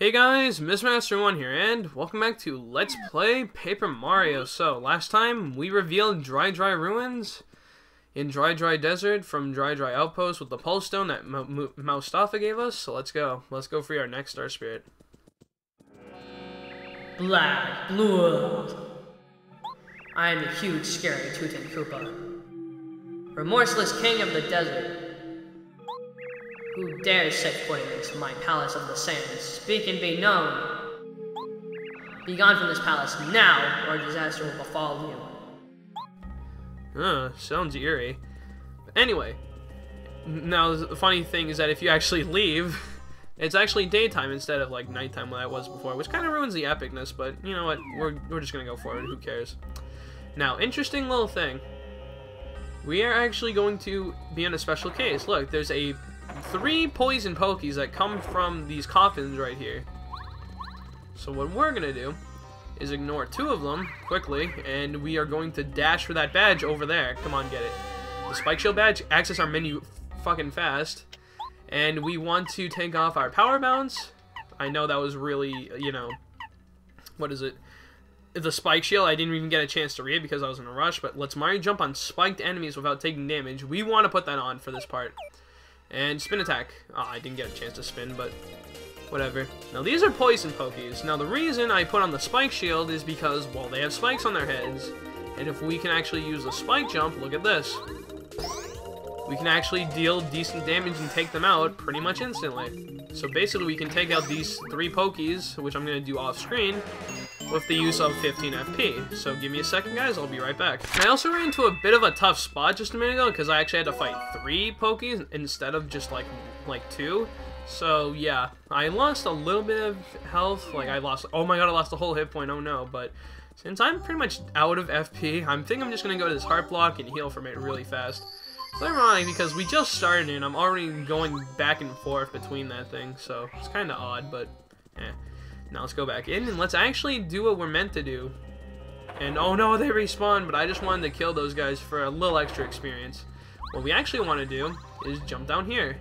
Hey guys, MrMaster1 here, and welcome back to Let's Play Paper Mario. So, last time we revealed Dry Ruins in Dry Desert from Dry Outpost with the Pulse Stone that Mustafa gave us. So let's go. Let's go free our next Star Spirit. Black Blood. I am the huge, scary Tootin' Koopa, remorseless king of the desert. Who dares set foot into my palace of the sands? Speak and be known. Be gone from this palace now, or disaster will befall you. Sounds eerie. Anyway, now the funny thing is that if you actually leave, it's actually daytime instead of like nighttime like it was before, which kind of ruins the epicness, but you know what, we're just gonna go for it, who cares. Now, interesting little thing. We are actually going to be in a special case. Look, there's 3 poison pokies that come from these coffins right here. So what we're gonna do is ignore 2 of them quickly, and we are going to dash for that badge over there. Come on, get it. The Spike Shield badge, access our menu fucking fast. And we want to take off our power bounce. I know that was really, you know, what is it? The Spike Shield, I didn't even get a chance to read because I was in a rush, but let's Mario jump on spiked enemies without taking damage. We want to put that on for this part. And spin attack. I didn't get a chance to spin, but whatever. Now these are poison pokies. Now the reason I put on the spike shield is because, well, they have spikes on their heads. And if we can actually use the spike jump, look at this. We can actually deal decent damage and take them out pretty much instantly. So basically we can take out these 3 pokies, which I'm going to do off screen, with the use of 15 FP. So give me a second, guys, I'll be right back. I also ran into a bit of a tough spot just a minute ago because I actually had to fight 3 pokies instead of just like 2. So yeah, I lost a little bit of health. Like I lost, oh my god, I lost a whole hit point, oh no. But since I'm pretty much out of FP, I think I'm just gonna go to this heart block and heal from it really fast. It's ironic because we just started and I'm already going back and forth between that thing, so it's kind of odd, but eh. Now let's go back in and let's actually do what we're meant to do. And oh no, they respawn, but I just wanted to kill those guys for a little extra experience. What we actually want to do is jump down here.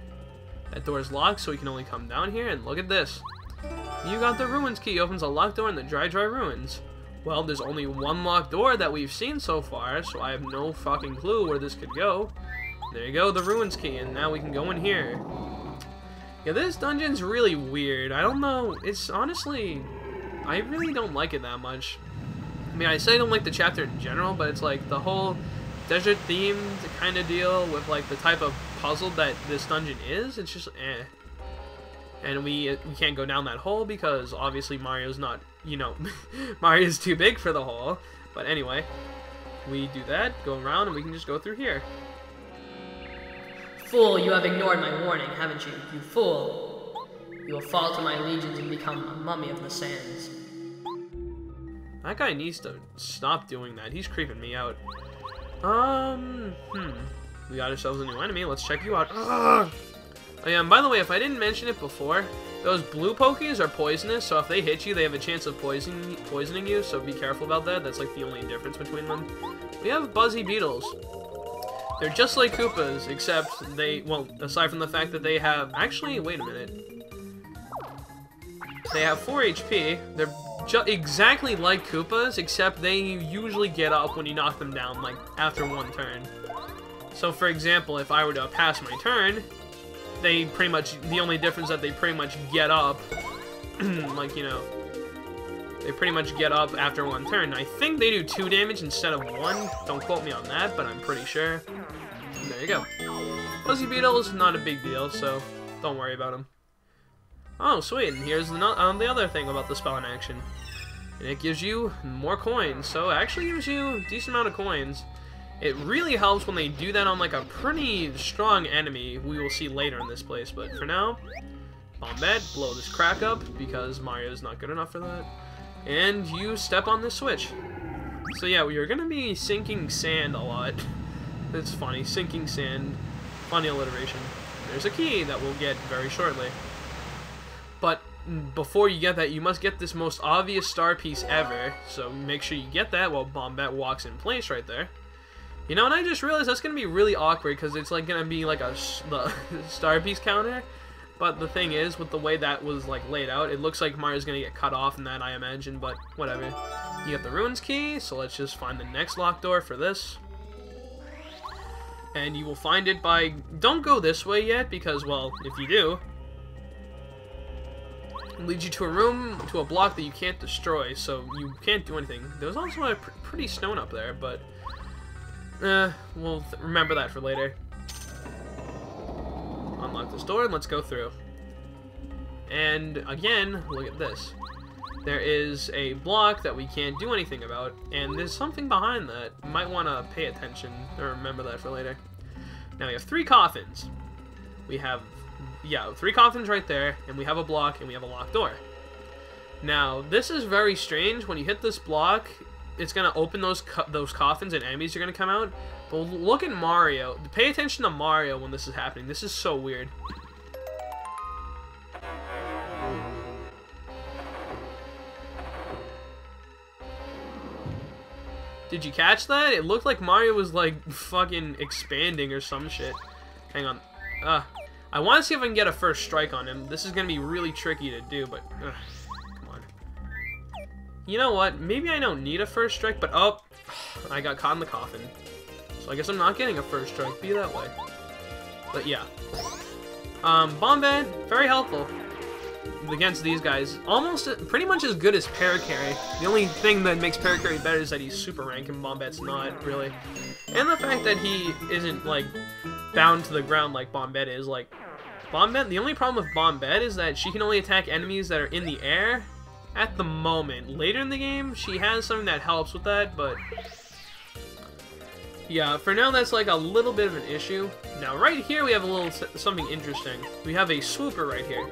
That door is locked, so we can only come down here, and look at this. You got the ruins key, opens a locked door in the Dry ruins. Well, there's only 1 locked door that we've seen so far, so I have no fucking clue where this could go. There you go, the ruins key, and now we can go in here. Yeah, this dungeon's really weird. I don't know, it's honestly, I really don't like it that much. I mean, I say I don't like the chapter in general, but it's like the whole desert themed kind of deal with like the type of puzzle that this dungeon is, it's just eh. And we can't go down that hole because obviously Mario's not, you know, Mario's too big for the hole. But anyway, we do that, go around, and we can just go through here. Fool, you have ignored my warning, haven't you? You fool. You will fall to my legions and become a mummy of the sands. That guy needs to stop doing that. He's creeping me out. We got ourselves a new enemy. Let's check you out. Oh yeah, and by the way, if I didn't mention it before, those blue pokies are poisonous, so if they hit you, they have a chance of poisoning you, so be careful about that. That's like the only difference between them. We have Buzzy Beetles. They're just like Koopas, except they, well, aside from the fact that they have, actually, wait a minute. They have 4 HP. They're exactly like Koopas, except they usually get up when you knock them down, like, after 1 turn. So, for example, if I were to pass my turn, they pretty much, the only difference that they pretty much get up, like, you know, they pretty much get up after 1 turn. I think they do 2 damage instead of 1. Don't quote me on that, but I'm pretty sure. And there you go. Fuzzy Beetles, not a big deal, so don't worry about them. Oh, sweet, and here's the other thing about the spell in action. And it gives you more coins, so it actually gives you a decent amount of coins. It really helps when they do that on like a pretty strong enemy we will see later in this place, but for now, Bombette, blow this crack up, because Mario's not good enough for that. And you step on this switch. So yeah, we are going to be sinking sand a lot. It's funny, sinking sand, funny alliteration. There's a key that we'll get very shortly. But before you get that, you must get this most obvious star piece ever, so make sure you get that while Bombette walks in place right there. You know, and I just realized that's going to be really awkward, because it's like going to be like the star piece counter. But the thing is, with the way that was like laid out, it looks like Mario's gonna get cut off in that, I imagine, but whatever. You get the ruins key, so let's just find the next locked door for this. And you will find it by... Don't go this way yet, because, well, if you do, it leads you to a room, to a block that you can't destroy, so you can't do anything. There's also a pretty stone up there, but... we'll remember that for later. Unlock this door and let's go through. And again, look at this. There is a block that we can't do anything about, and there's something behind that. You might want to pay attention or remember that for later. Now we have 3 coffins. We have, yeah, 3 coffins right there, and we have a block, and we have a locked door. Now, this is very strange. When you hit this block, it's going to open those coffins, and enemies are going to come out. But look at Mario. Pay attention to Mario when this is happening. This is so weird. Did you catch that? It looked like Mario was like fucking expanding or some shit. Hang on. I want to see if I can get a first strike on him. This is going to be really tricky to do, but come on. You know what? Maybe I don't need a first strike, but oh, I got caught in the coffin. So I guess I'm not getting a first strike. Be that way. But yeah. Bombette, very helpful against these guys. Almost, pretty much as good as Parakarry. The only thing that makes Parakarry better is that he's super rank and Bombette's not, really. And the fact that he isn't, like, bound to the ground like Bombette is. Like, Bombette, the only problem with Bombette is that she can only attack enemies that are in the air at the moment. Later in the game, she has something that helps with that, but... yeah, for now that's like a little bit of an issue. Now right here we have a little something interesting. We have a swooper right here.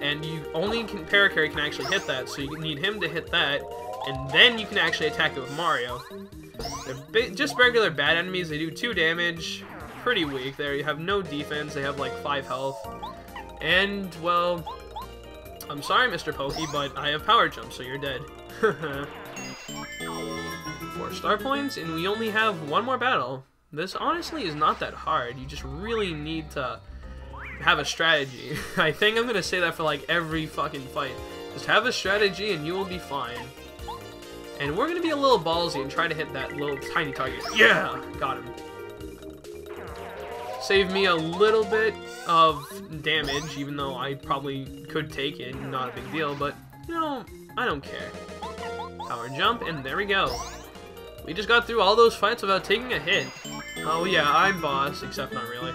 And you only can, Parakarry can actually hit that, so you need him to hit that, and then you can actually attack it with Mario. They're just regular bad enemies, they do 2 damage, pretty weak there, you have no defense, they have like 5 health. And, well, I'm sorry Mr. Pokey, but I have power jump, so you're dead. 4 star points, and we only have 1 more battle. This honestly is not that hard, you just really need to have a strategy. I think I'm gonna say that for like every fucking fight. Just have a strategy and you will be fine. And we're gonna be a little ballsy and try to hit that little tiny target. Yeah! Got him. Save me a little bit of damage, even though I probably could take it, not a big deal, but, you know, I don't care. Power jump, and there we go. We just got through all those fights without taking a hit. Oh yeah, I'm boss, except not really.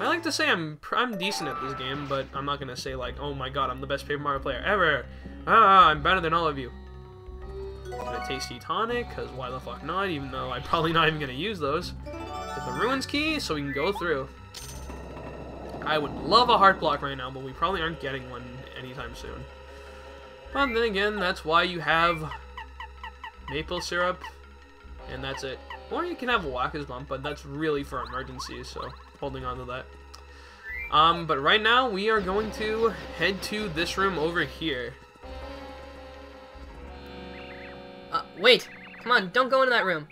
I like to say I'm decent at this game, but I'm not gonna say like, oh my god, I'm the best Paper Mario player ever. I'm better than all of you. Get a tasty tonic, cause why the fuck not? Even though I'm probably not even gonna use those. Get the ruins key, so we can go through. I would love a heart block right now, but we probably aren't getting one anytime soon. But then again, that's why you have maple syrup, and that's it. Or you can have a Wacka's Bump, but that's really for emergencies, so holding on to that. But right now, we are going to head to this room over here. Wait! Come on, don't go into that room.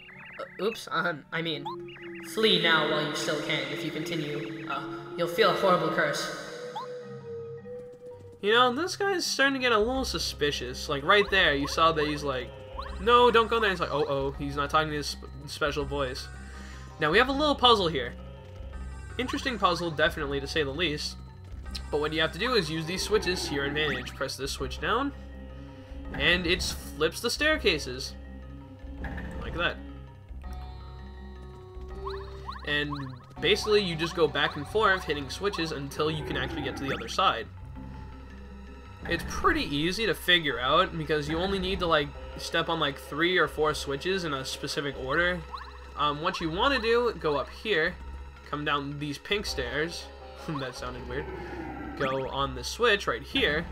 Oops, I mean, flee now while you still can. If you continue, you'll feel a horrible curse. You know, this guy's starting to get a little suspicious. Like, right there, you saw that he's like, no, don't go there. He's like, oh, he's not talking to his special voice. Now, we have a little puzzle here. Interesting puzzle, definitely, to say the least. But what you have to do is use these switches to your advantage. Press this switch down, and it flips the staircases. Like that. And basically, you just go back and forth, hitting switches until you can actually get to the other side. It's pretty easy to figure out, because you only need to, like, step on, like, 3 or 4 switches in a specific order. What you want to do, go up here, come down these pink stairs, that sounded weird, go on the switch right here,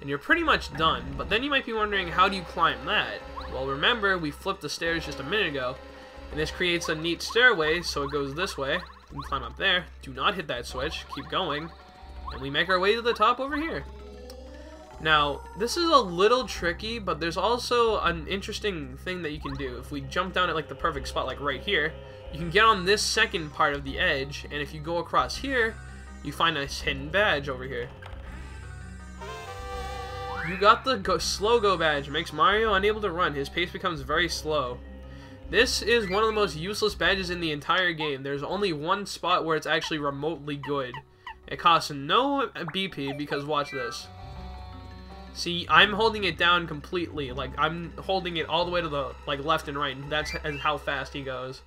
and you're pretty much done. But then you might be wondering, how do you climb that? Well, remember, we flipped the stairs just a minute ago, and this creates a neat stairway, so it goes this way. You can climb up there, do not hit that switch, keep going, and we make our way to the top over here. Now, this is a little tricky, but there's also an interesting thing that you can do. If we jump down at like the perfect spot, like right here, you can get on this second part of the edge, and if you go across here, you find a hidden badge over here. You got the slow go badge. Makes Mario unable to run. His pace becomes very slow. This is one of the most useless badges in the entire game. There's only one spot where it's actually remotely good. It costs no BP because watch this. See, I'm holding it down completely. Like, I'm holding it all the way to the left and right. And that's how fast he goes.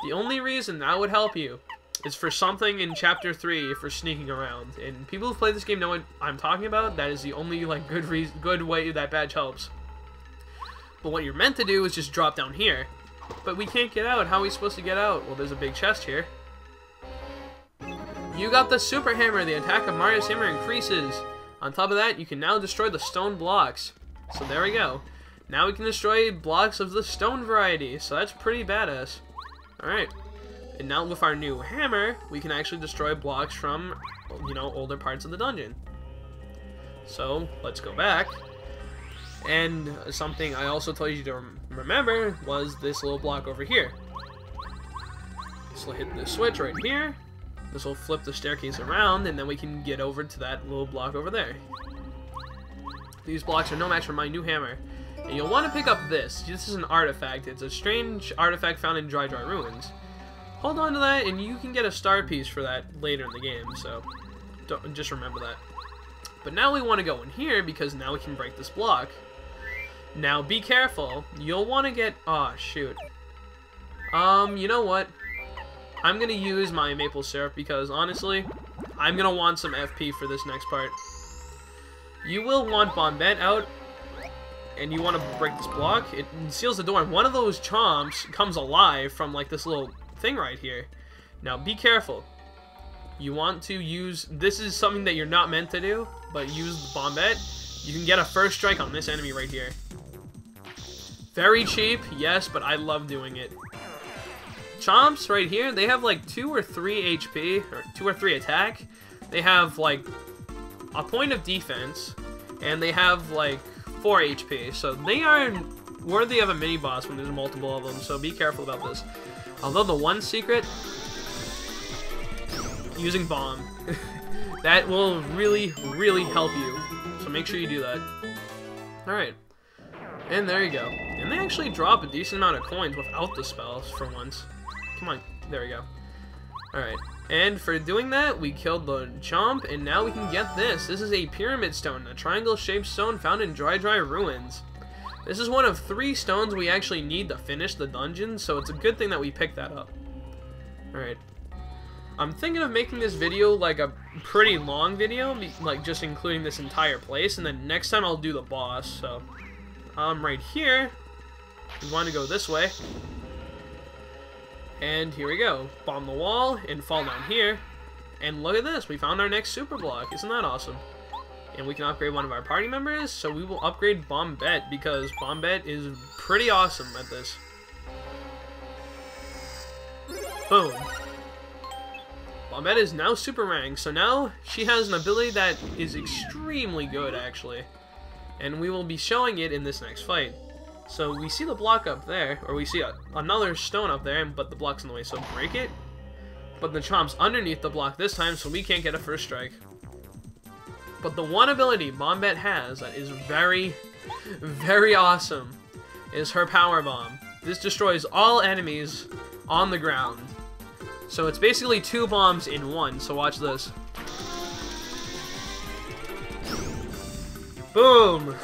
The only reason that would help you is for something in Chapter 3 for sneaking around. And people who play this game know what I'm talking about. That is the only good way that badge helps. But what you're meant to do is just drop down here. But we can't get out. How are we supposed to get out? Well, there's a big chest here. You got the Super Hammer. The attack of Mario's hammer increases. On top of that, you can now destroy the stone blocks. So there we go. Now we can destroy blocks of the stone variety. So that's pretty badass. Alright. And now with our new hammer, we can actually destroy blocks from, you know, older parts of the dungeon. So let's go back. And something I also told you to remember was this little block over here. So hit the switch right here. This will flip the staircase around, and then we can get over to that little block over there. These blocks are no match for my new hammer. And you'll want to pick up this. This is an artifact. It's a strange artifact found in Dry Ruins. Hold on to that, and you can get a star piece for that later in the game, so just remember that. But now we want to go in here, because now we can break this block. Now, be careful. You'll want to get... oh, shoot. You know what? I'm going to use my maple syrup, because, honestly, I'm going to want some FP for this next part. You will want Bombette out, and you want to break this block. It seals the door, and one of those chomps comes alive from, like, this little thing right here. Now, be careful. You want to use... this is something that you're not meant to do, but use the Bombette. You can get a first strike on this enemy right here. Very cheap, yes, but I love doing it. Chomps right here, they have like 2 or 3 HP, or 2 or 3 attack. They have like a point of defense, and they have like 4 HP. So they are worthy of a mini boss when there's multiple of them, so be careful about this. Although the one secret, using bomb. That will really, really help you. So make sure you do that. Alright. And there you go. And they actually drop a decent amount of coins without the spells for once. Come on. There we go. Alright. And for doing that, we killed the chomp, and now we can get this. This is a pyramid stone, a triangle-shaped stone found in Dry Ruins. This is one of 3 stones we actually need to finish the dungeon, so it's a good thing that we picked that up. Alright. I'm thinking of making this video like a pretty long video, like just including this entire place, and then next time I'll do the boss, so... right here, we want to go this way. And here we go. Bomb the wall and fall down here. And look at this, we found our next super block. Isn't that awesome? And we can upgrade one of our party members, so we will upgrade Bombette, because Bombette is pretty awesome at this. Boom. Bombette is now super ranked, so now she has an ability that is extremely good, actually. And we will be showing it in this next fight. So we see the block up there, or we see another stone up there, but the block's in the way, so break it. But the chomp's underneath the block this time, so we can't get a first strike. But the one ability Bombette has that is very, very awesome is her power bomb. This destroys all enemies on the ground. So it's basically 2 bombs in one, so watch this. Boom!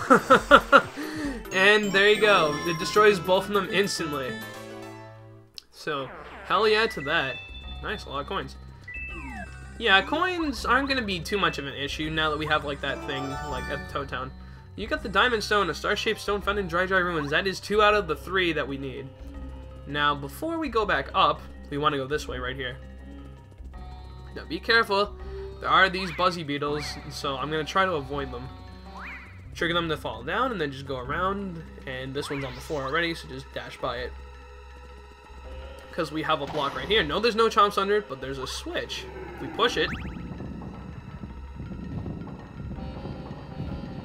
And there you go. It destroys both of them instantly. So, hell yeah to that. Nice, a lot of coins. Yeah, coins aren't going to be too much of an issue now that we have like that thing like at Toad Town. You got the diamond stone, a star-shaped stone found in Dry Ruins. That is 2 out of the 3 that we need. Now, before we go back up, we want to go this way right here. Now, be careful. There are these buzzy beetles, so I'm going to try to avoid them. Trigger them to fall down, and then just go around. And this one's on the floor already, so just dash by it. Because we have a block right here. No, there's no chomps under it, but there's a switch. If we push it,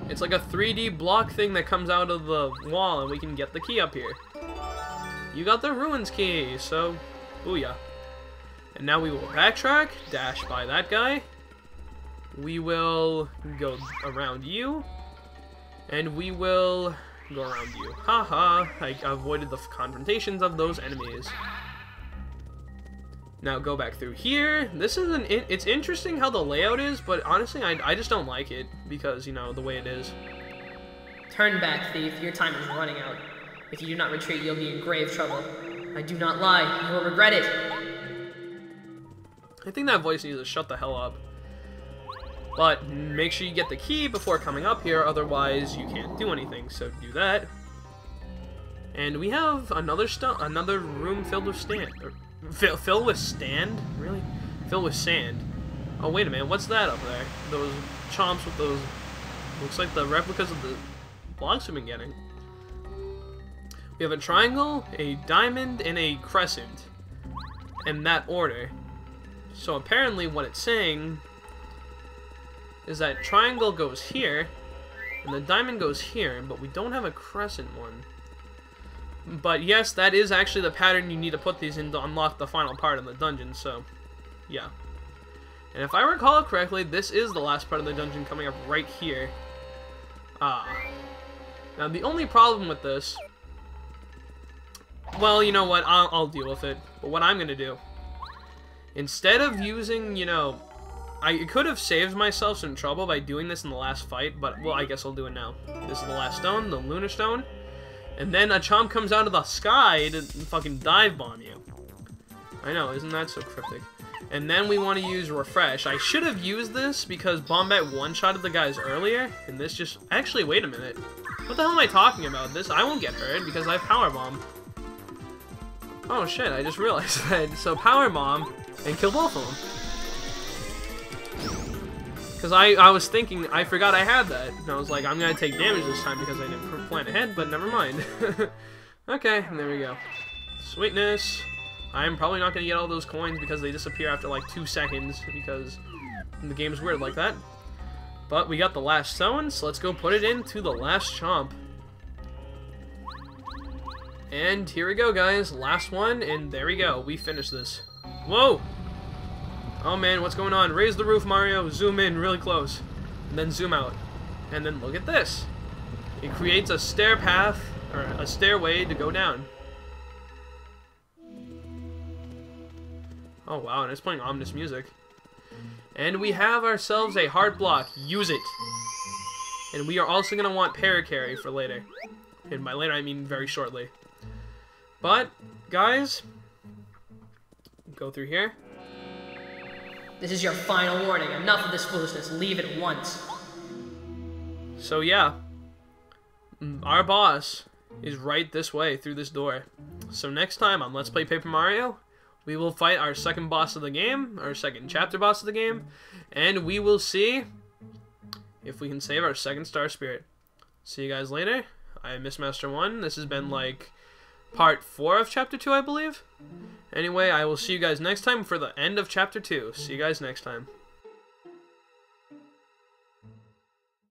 it's like a 3D block thing that comes out of the wall, and we can get the key up here. You got the ruins key, so booyah. And now we will backtrack, dash by that guy, we will go around you, and we will go around you. Haha, I avoided the confrontations of those enemies. Now go back through here. This is it's interesting how the layout is, but honestly, I just don't like it because, you know, the way it is. Turn back, thief. Your time is running out. If you do not retreat, you'll be in grave trouble. I do not lie. You will regret it. I think that voice needs to shut the hell up. But make sure you get the key before coming up here, otherwise you can't do anything, so do that. And we have another room filled with filled with sand? Really? Filled with sand. Oh, wait a minute, what's that up there? Those chomps with those... Looks like the replicas of the blocks we've been getting. We have a triangle, a diamond, and a crescent. In that order. So apparently what it's saying is that triangle goes here, and the diamond goes here, but we don't have a crescent one. But yes, that is actually the pattern you need to put these in to unlock the final part of the dungeon, so yeah. And if I recall correctly, this is the last part of the dungeon coming up right here. Now the only problem with this, well, you know what, I'll deal with it. But what I'm gonna do, instead of using, you know, I could have saved myself some trouble by doing this in the last fight, but, well, I guess I'll do it now. This is the last stone, the lunar stone. And then a chomp comes out of the sky to fucking dive bomb you. I know, isn't that so cryptic? And then we want to use refresh. I should have used this because Bombette one-shotted the guys earlier, and this just... Actually, wait a minute. What the hell am I talking about? This, I won't get hurt because I have power bomb. Oh shit, I just realized that. So power bomb and kill both of them. Because I was thinking, I forgot I had that. And I was like, I'm going to take damage this time because I didn't plan ahead, but never mind. Okay, there we go. Sweetness. I'm probably not going to get all those coins because they disappear after like 2 seconds because the game's weird like that. But we got the last stone, so let's go put it into the last chomp. And here we go, guys. Last one, and there we go. We finished this. Whoa! Oh man, what's going on? Raise the roof, Mario. Zoom in really close. And then zoom out. And then look at this. It creates a stair path, or a stairway to go down. Oh wow, and it's playing ominous music. And we have ourselves a heart block. Use it. And we are also going to want Paracarry for later. And by later, I mean very shortly. But, guys, go through here. This is your final warning. Enough of this foolishness. Leave at once. So yeah, our boss is right this way through this door. So next time on Let's Play Paper Mario, we will fight our second boss of the game, our second chapter boss of the game, and we will see if we can save our second star spirit. See you guys later. I am Mistmaster1. This has been like part 4 of chapter 2, I believe. Anyway, I will see you guys next time for the end of chapter 2. See you guys next time.